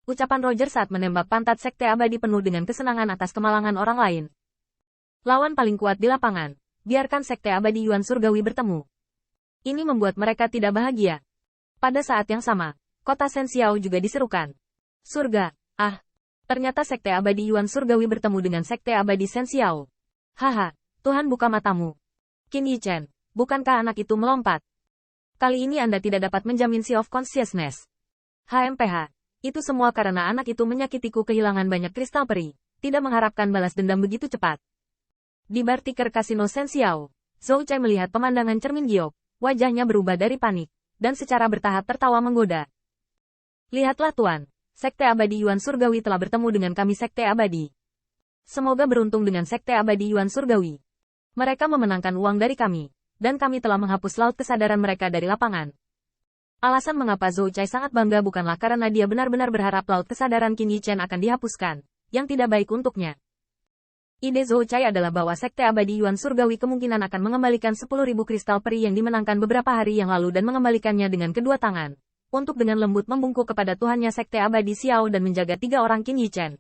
Ucapan Roger saat menembak pantat Sekte Abadi penuh dengan kesenangan atas kemalangan orang lain. Lawan paling kuat di lapangan. Biarkan Sekte Abadi Yuan Surgawi bertemu. Ini membuat mereka tidak bahagia. Pada saat yang sama, kota Senxiao juga diserukan. Surga, ternyata Sekte Abadi Yuan Surgawi bertemu dengan Sekte Abadi Senxiao. Haha, Tuhan buka matamu. Qin Yichen, bukankah anak itu melompat? Kali ini Anda tidak dapat menjamin Sea of Consciousness. HMPH, itu semua karena anak itu menyakitiku kehilangan banyak kristal peri, tidak mengharapkan balas dendam begitu cepat. Di bar tiker kasino Senxiao, Zhou Chai melihat pemandangan cermin giok, wajahnya berubah dari panik, dan secara bertahap tertawa menggoda. Lihatlah Tuan, Sekte Abadi Yuan Surgawi telah bertemu dengan kami Sekte Abadi. Semoga beruntung dengan Sekte Abadi Yuan Surgawi. Mereka memenangkan uang dari kami, dan kami telah menghapus laut kesadaran mereka dari lapangan. Alasan mengapa Zhou Chai sangat bangga bukanlah karena dia benar-benar berharap laut kesadaran Qin Yichen akan dihapuskan, yang tidak baik untuknya. Ide Zhou Chai adalah bahwa Sekte Abadi Yuan Surgawi kemungkinan akan mengembalikan 10.000 kristal peri yang dimenangkan beberapa hari yang lalu dan mengembalikannya dengan kedua tangan, untuk dengan lembut membungkuk kepada Tuhannya Sekte Abadi Xiao dan menjaga 3 orang Qin Yichen.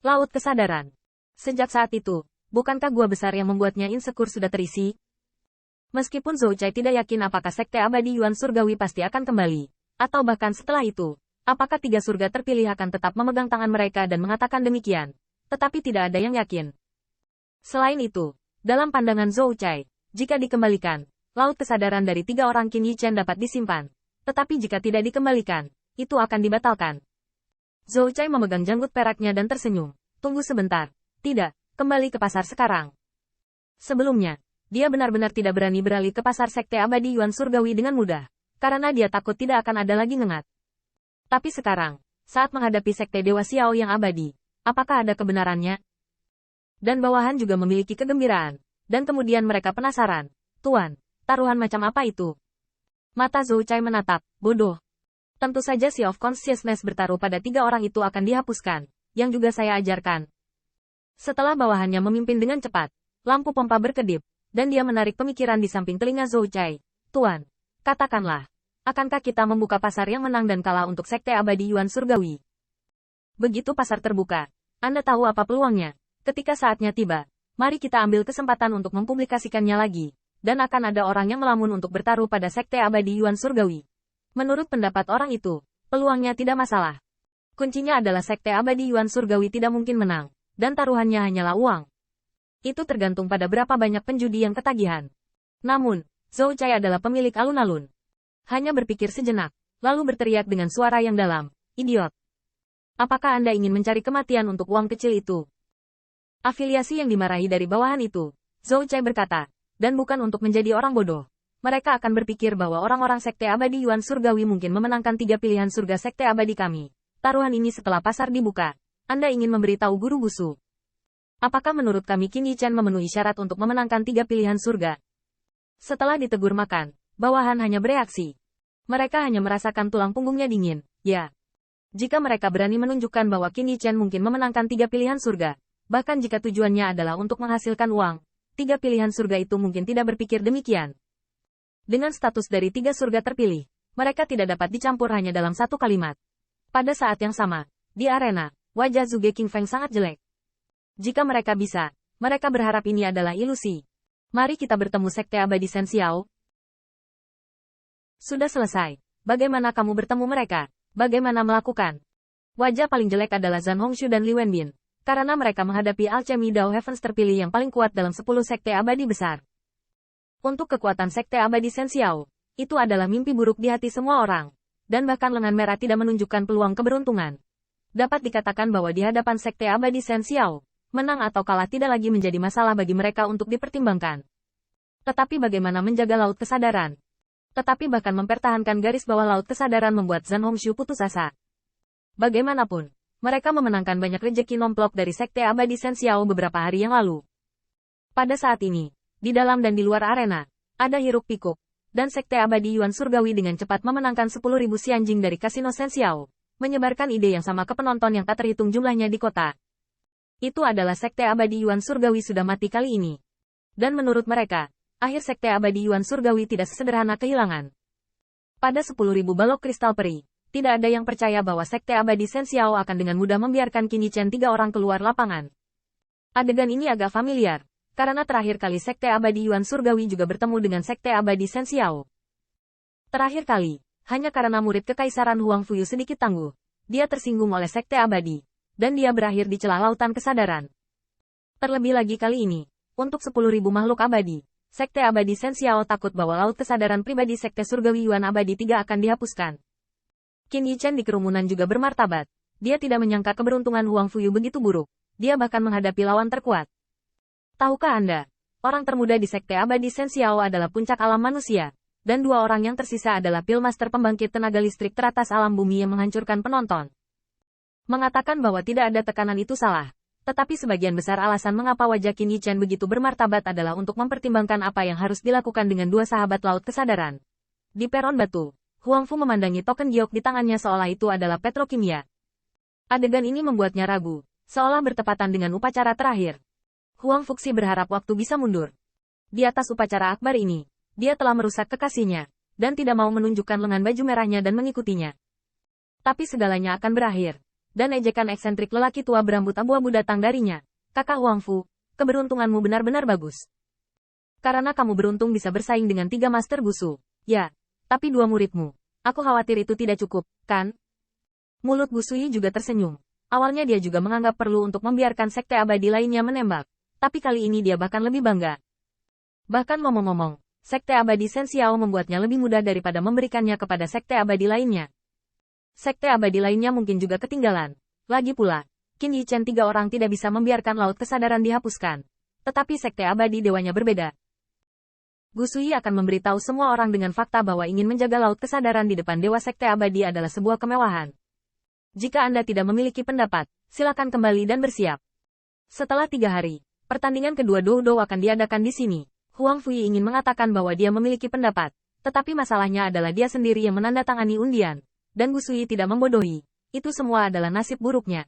Laut kesadaran. Sejak saat itu, bukankah gua besar yang membuatnya insecure sudah terisi? Meskipun Zhou Chai tidak yakin apakah Sekte Abadi Yuan Surgawi pasti akan kembali, atau bahkan setelah itu, apakah 3 surga terpilih akan tetap memegang tangan mereka dan mengatakan demikian, tetapi tidak ada yang yakin. Selain itu, dalam pandangan Zhou Chai, jika dikembalikan, laut kesadaran dari 3 orang Qin Yichen dapat disimpan, tetapi jika tidak dikembalikan, itu akan dibatalkan. Zhou Chai memegang janggut peraknya dan tersenyum. Tunggu sebentar. Tidak, kembali ke pasar sekarang. Sebelumnya, dia benar-benar tidak berani beralih ke pasar Sekte Abadi Yuan Surgawi dengan mudah, karena dia takut tidak akan ada lagi ngengat. Tapi sekarang, saat menghadapi Sekte Dewa Xiao yang abadi, apakah ada kebenarannya? Dan bawahan juga memiliki kegembiraan, dan kemudian mereka penasaran. Tuan, taruhan macam apa itu? Mata Zhou Chai menatap, bodoh. Tentu saja Sea of Consciousness bertaruh pada 3 orang itu akan dihapuskan, yang juga saya ajarkan. Setelah bawahannya memimpin dengan cepat, lampu pompa berkedip, dan dia menarik pemikiran di samping telinga Zhou Chai. Tuan, katakanlah, akankah kita membuka pasar yang menang dan kalah untuk Sekte Abadi Yuan Surgawi? Begitu pasar terbuka, Anda tahu apa peluangnya. Ketika saatnya tiba, mari kita ambil kesempatan untuk mempublikasikannya lagi, dan akan ada orang yang melamun untuk bertaruh pada Sekte Abadi Yuan Surgawi. Menurut pendapat orang itu, peluangnya tidak masalah. Kuncinya adalah Sekte Abadi Yuan Surgawi tidak mungkin menang, dan taruhannya hanyalah uang. Itu tergantung pada berapa banyak penjudi yang ketagihan. Namun, Zhou Chai adalah pemilik alun-alun. Hanya berpikir sejenak, lalu berteriak dengan suara yang dalam, idiot. Apakah Anda ingin mencari kematian untuk uang kecil itu? Afiliasi yang dimarahi dari bawahan itu, Zhou Chai berkata, dan bukan untuk menjadi orang bodoh. Mereka akan berpikir bahwa orang-orang Sekte Abadi Yuan Surgawi mungkin memenangkan 3 pilihan surga Sekte Abadi kami. Taruhan ini setelah pasar dibuka. Anda ingin memberitahu guru busu. Apakah menurut kami Qin Yichen memenuhi syarat untuk memenangkan 3 pilihan surga? Setelah ditegur makan, bawahan hanya bereaksi. Mereka hanya merasakan tulang punggungnya dingin, ya. Jika mereka berani menunjukkan bahwa Qin Yichen mungkin memenangkan 3 pilihan surga, bahkan jika tujuannya adalah untuk menghasilkan uang, 3 pilihan surga itu mungkin tidak berpikir demikian. Dengan status dari 3 surga terpilih, mereka tidak dapat dicampur hanya dalam satu kalimat. Pada saat yang sama, di arena, wajah Zhuge Qingfeng sangat jelek. Jika mereka bisa, mereka berharap ini adalah ilusi. Mari kita bertemu Sekte Abadi Senxiao. Sudah selesai. Bagaimana kamu bertemu mereka? Bagaimana melakukan? Wajah paling jelek adalah Zhan Hongshu dan Li Wenbin, karena mereka menghadapi alchemy Dao Heavens terpilih yang paling kuat dalam 10 Sekte Abadi besar. Untuk kekuatan Sekte Abadi Senxiao, itu adalah mimpi buruk di hati semua orang, dan bahkan lengan merah tidak menunjukkan peluang keberuntungan. Dapat dikatakan bahwa di hadapan Sekte Abadi Senxiao, menang atau kalah tidak lagi menjadi masalah bagi mereka untuk dipertimbangkan. Tetapi bagaimana menjaga laut kesadaran? Tetapi bahkan mempertahankan garis bawah laut kesadaran membuat Zhan Hongshu putus asa. Bagaimanapun, mereka memenangkan banyak rejeki nomplok dari Sekte Abadi Senxiao beberapa hari yang lalu. Pada saat ini, di dalam dan di luar arena, ada hiruk-pikuk, dan Sekte Abadi Yuan Surgawi dengan cepat memenangkan 10.000 sianjing dari kasino Senxiao, menyebarkan ide yang sama ke penonton yang tak terhitung jumlahnya di kota. Itu adalah Sekte Abadi Yuan Surgawi sudah mati kali ini. Dan menurut mereka, akhir Sekte Abadi Yuan Surgawi tidak sesederhana kehilangan. Pada 10.000 balok kristal peri, Tidak ada yang percaya bahwa Sekte Abadi Shen Xiao akan dengan mudah membiarkan Qin Yichen 3 orang keluar lapangan. Adegan ini agak familiar, karena terakhir kali Sekte Abadi Yuan Surgawi juga bertemu dengan Sekte Abadi Shen Xiao. Terakhir kali, hanya karena murid Kekaisaran Huang Fuyu sedikit tangguh, dia tersinggung oleh Sekte Abadi, dan dia berakhir di celah lautan kesadaran. Terlebih lagi kali ini, untuk 10.000 makhluk abadi, Sekte Abadi Shen Xiao takut bahwa laut kesadaran pribadi Sekte Surgawi Yuan Abadi 3 akan dihapuskan. Qin Yichen di kerumunan juga bermartabat. Dia tidak menyangka keberuntungan Huang Fuyu begitu buruk. Dia bahkan menghadapi lawan terkuat. Tahukah Anda, orang termuda di Sekte Abadi Shen Xiao adalah puncak alam manusia, dan 2 orang yang tersisa adalah Pilmaster pembangkit tenaga listrik teratas alam bumi yang menghancurkan penonton. Mengatakan bahwa tidak ada tekanan itu salah, tetapi sebagian besar alasan mengapa wajah Qin Yichen begitu bermartabat adalah untuk mempertimbangkan apa yang harus dilakukan dengan 2 sahabat laut kesadaran. Di peron batu, Huang Fu memandangi token giok di tangannya seolah itu adalah petrokimia. Adegan ini membuatnya ragu, seolah bertepatan dengan upacara terakhir. Huang Fuxi berharap waktu bisa mundur. Di atas upacara akbar ini, dia telah merusak kekasihnya, dan tidak mau menunjukkan lengan baju merahnya dan mengikutinya. Tapi segalanya akan berakhir, dan ejekan eksentrik lelaki tua berambut abu-abu datang darinya. Kakak Huang Fu, keberuntunganmu benar-benar bagus. Karena kamu beruntung bisa bersaing dengan 3 master Gusu. Ya. Tapi 2 muridmu. Aku khawatir itu tidak cukup, kan? Mulut Gusui juga tersenyum. Awalnya dia juga menganggap perlu untuk membiarkan sekte abadi lainnya menembak. Tapi kali ini dia bahkan lebih bangga. Bahkan ngomong-ngomong, sekte abadi Shen Xiao membuatnya lebih mudah daripada memberikannya kepada sekte abadi lainnya. Sekte abadi lainnya mungkin juga ketinggalan. Lagi pula, Qin Yichen 3 orang tidak bisa membiarkan laut kesadaran dihapuskan. Tetapi sekte abadi dewanya berbeda. Gusui akan memberitahu semua orang dengan fakta bahwa ingin menjaga laut kesadaran di depan Dewa Sekte Abadi adalah sebuah kemewahan. Jika Anda tidak memiliki pendapat, silakan kembali dan bersiap. Setelah 3 hari, pertandingan kedua Doudou akan diadakan di sini. Huang Fuyi ingin mengatakan bahwa dia memiliki pendapat, tetapi masalahnya adalah dia sendiri yang menandatangani undian, dan Gusui tidak membodohi. Itu semua adalah nasib buruknya.